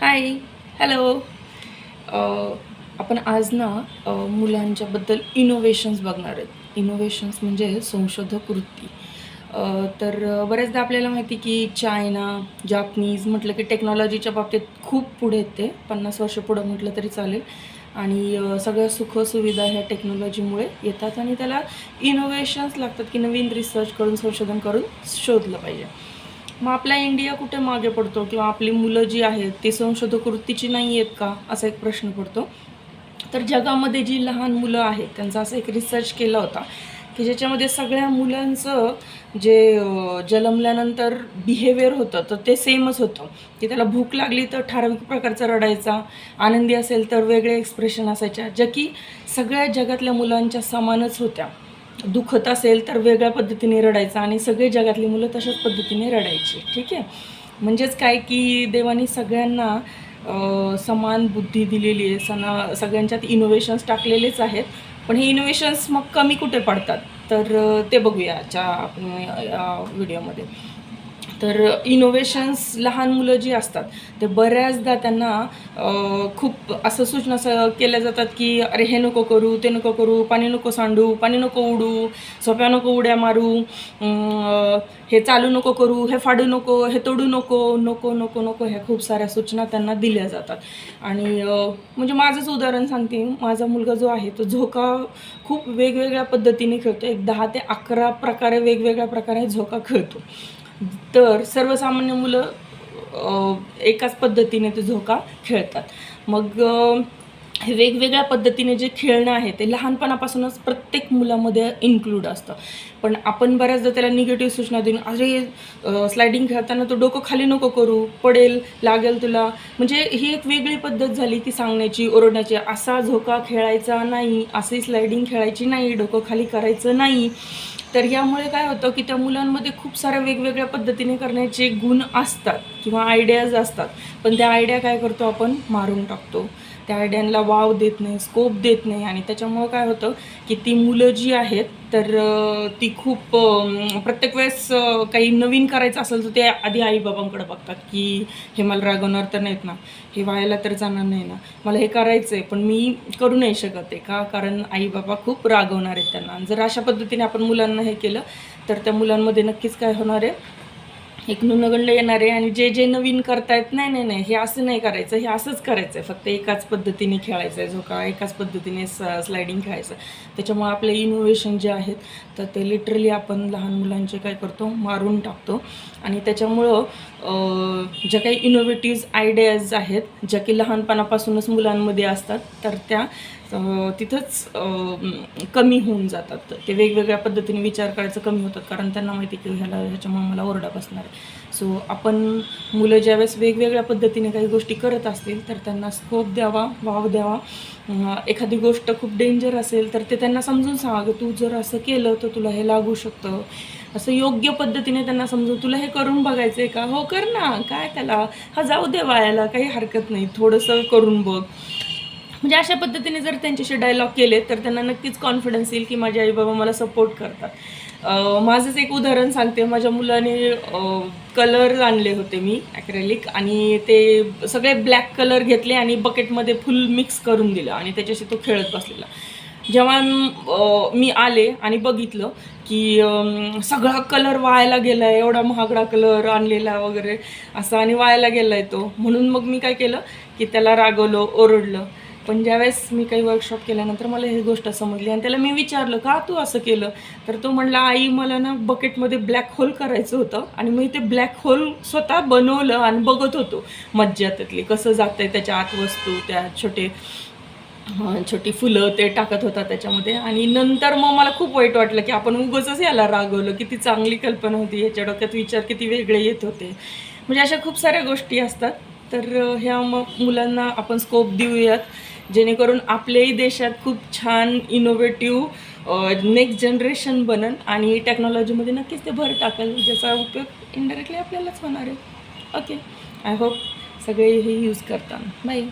हाय, hello. अ, आपण आज ना मुलांच्याबद्दल इनोव्हेशन्स बघणार आहेत. इनोव्हेशन्स म्हणजे संशोधक वृत्ती. तर बऱ्याचदा आपल्याला माहिती की चायना, जापनीज म्हटलं की टेक्नॉलॉजीच्या बाबतीत खूप पुढे आहेत ते. 50 वर्ष पुढं म्हटलं तरी चालेल. आणि सगळ्या सुखसुविधा ह्या टेक्नॉलॉजीमुळे येतात आणि त्याला इनोव्हेशन्स लागतात की नवीन रिसर्च करून, संशोधन करून शोधलं पाहिजे. मग आपला इंडिया कुठे मागे पडतो किंवा आपली मुलं जी आहेत ती संशोधक वृत्तीची नाही आहेत का, असा एक प्रश्न पडतो. तर जगामध्ये जी लहान मुलं आहेत त्यांचा असा एक रिसर्च केला होता की ज्याच्यामध्ये सगळ्या मुलांचं जे जन्मल्यानंतर बिहेवियर होतं तर ते सेमच होतं, की त्याला भूक लागली तर ठराविक प्रकारचा रडायचा, आनंदी असेल तर वेगळे एक्सप्रेशन असायच्या, ज्या की सगळ्या जगातल्या मुलांच्या समानच होत्या. दुखत असेल तर वेगळ्या पद्धतीने रडायचा आणि सगळे जगातली मुलं तशाच पद्धतीने रडायची. ठीक आहे. म्हणजेच काय की देवाने सगळ्यांना समान बुद्धी दिलेली आहे. सगळ्यांच्यात इनोव्हेशन्स टाकलेलेच आहेत. पण हे इनोव्हेशन्स मग कमी कुठे पडतात, तर ते बघूया आजच्या व्हिडिओमध्ये. तर इनोव्हेशन्स लहान मुलं जी असतात ते बऱ्याचदा त्यांना खूप असं सूचना केल्या जातात की अरे हे नको करू, ते नको करू, पाणी नको सांडू, पाणी नको उडू, सोप्या नको उड्या मारू, हे चालू नको करू, हे फाडू नको, हे तोडू नको, नको नको नको, ह्या खूप साऱ्या सूचना त्यांना दिल्या जातात. आणि म्हणजे माझंच उदाहरण सांगते. माझा मुलगा जो आहे तो झोका खूप वेगवेगळ्या पद्धतीने खेळतो. एक 10 ते 11 प्रकारे वेगवेगळ्या प्रकारे झोका खेळतो. तर सर्वसामान्य मुलं एकाच पद्धतीने ते झोका खेळतात. मग हे वेगवेगळ्या पद्धतीने जे खेळणं आहे ते लहानपणापासूनच प्रत्येक मुलामध्ये इन्क्लूड असतं. पण आपण बऱ्याचदा त्याला निगेटिव्ह सूचना देऊन अरे स्लायडिंग खेळताना तो डोकं खाली नको करू, पडेल, लागेल तुला. म्हणजे ही एक वेगळी पद्धत झाली की सांगण्याची, ओरडण्याची. असा झोका खेळायचा नाही, अशी स्लायडिंग खेळायची नाही, डोकं खाली करायचं नाही. तर यामुळे काय होतं की त्या मुलांमध्ये खूप साऱ्या वेगवेगळ्या पद्धतीने करण्याचे गुण असतात किंवा आयडियाज असतात. पण त्या आयडिया काय करतो आपण, मारून टाकतो. त्या आयडियांना वाव देत नाही, स्कोप देत नाही. आणि त्याच्यामुळं काय होतं की ती मुलं जी आहेत तर ती खूप प्रत्येक वेळेस काही नवीन करायचं असेल तर ते आधी आईबाबांकडे बघतात की हे मला रागवणार तर नाहीत ना, हे व्हायला तर जाणार नाही ना, मला हे करायचं आहे पण मी करू नाही शकत आहे का, कारण आईबाबा खूप रागवणार आहेत त्यांना. जर अशा पद्धतीने आपण मुलांना हे केलं तर त्या मुलांमध्ये नक्कीच काय होणार आहे, एक न्यूनगंड येणार आहे. आणि जे जे नवीन करतायत, नाही नाही नाही हे असं नाही करायचं, हे असंच करायचं आहे, फक्त एकाच पद्धतीने खेळायचं आहे झोका, एकाच पद्धतीने स्लायडिंग खेळायचं. त्याच्यामुळे आपले इनोव्हेशन जे आहेत तर ते लिटरली आपण लहान मुलांचे काय करतो, मारून टाकतो. आणि त्याच्यामुळं ज्या काही इनोव्हेटिव्ह आयडियाज आहेत ज्या की लहानपणापासूनच मुलांमध्ये असतात तर त्या तिथंच कमी होऊन जातात. ते वेगवेगळ्या पद्धतीने विचार करायचं कमी होतात, कारण त्यांना माहिती की ह्याच्यामुळे मला ओरडा बसणार आहे. सो आपण मुलं ज्यावेळेस वेगवेगळ्या पद्धतीने काही गोष्टी करत असतील तर त्यांना स्कोप द्यावा, वाव द्यावा. एखादी गोष्ट खूप डेंजर असेल तर ते त्यांना समजून सांगा, तू जर असं केलं तर तुला हे लागू शकतं. असं योग्य पद्धतीने त्यांना समजून, तुला हे करून बघायचं आहे का, हो कर ना, काय त्याला, हा जाऊ दे वायाला, काही हरकत नाही, थोडंसं करून बघ. म्हणजे अशा पद्धतीने जर त्यांच्याशी डायलॉग केले तर त्यांना नक्कीच कॉन्फिडन्स येईल की माझे आई बाबा मला सपोर्ट करतात. माझंच एक उदाहरण सांगते. माझ्या मुलाने कलर आणले होते मी ॲक्रेलिक, आणि ते सगळे ब्लॅक कलर घेतले आणि बकेटमध्ये फुल मिक्स करून दिलं आणि त्याच्याशी तो खेळत बसलेला. जेव्हा मी आले आणि बघितलं की सगळा कलर वायाला गेला आहे, एवढा महागडा कलर आणलेला वगैरे असा, आणि वायाला गेला आहे तो. म्हणून मग मी काय केलं की त्याला रागवलं, ओरडलं. पण ज्यावेळेस मी काही वर्कशॉप केल्यानंतर मला ही गोष्ट समजली आणि त्याला मी विचारलं, का तू असं केलं? तर तो म्हणला, आई मला ना बकेटमध्ये ब्लॅक होल करायचं होतं आणि मी ते ब्लॅक होल स्वतः बनवलं आणि बघत होतो मज्जा त्यातली, कसं जातं आहे त्याच्या आत वस्तू, त्या छोटी फुलं ते टाकत होता त्याच्यामध्ये. आणि नंतर मग मला खूप वाईट वाटलं की आपण उगाचच याला रागवलं, किती चांगली कल्पना होती, याच्या डोक्यात विचार किती वेगळे येत होते. म्हणजे अशा खूप साऱ्या गोष्टी असतात. तर ह्या मग मुलांना आपण स्कोप देऊयात जेणेकरून आपल्याही देशात खूप छान इनोव्हेटिव्ह नेक्स्ट जनरेशन बनन आणि टेक्नॉलॉजीमध्ये नक्कीच ते भर टाकेल, ज्याचा उपयोग इनडायरेक्टली आपल्यालाच होणार आहे. ओके, आय होप सगळे हे यूज करतात. बाय.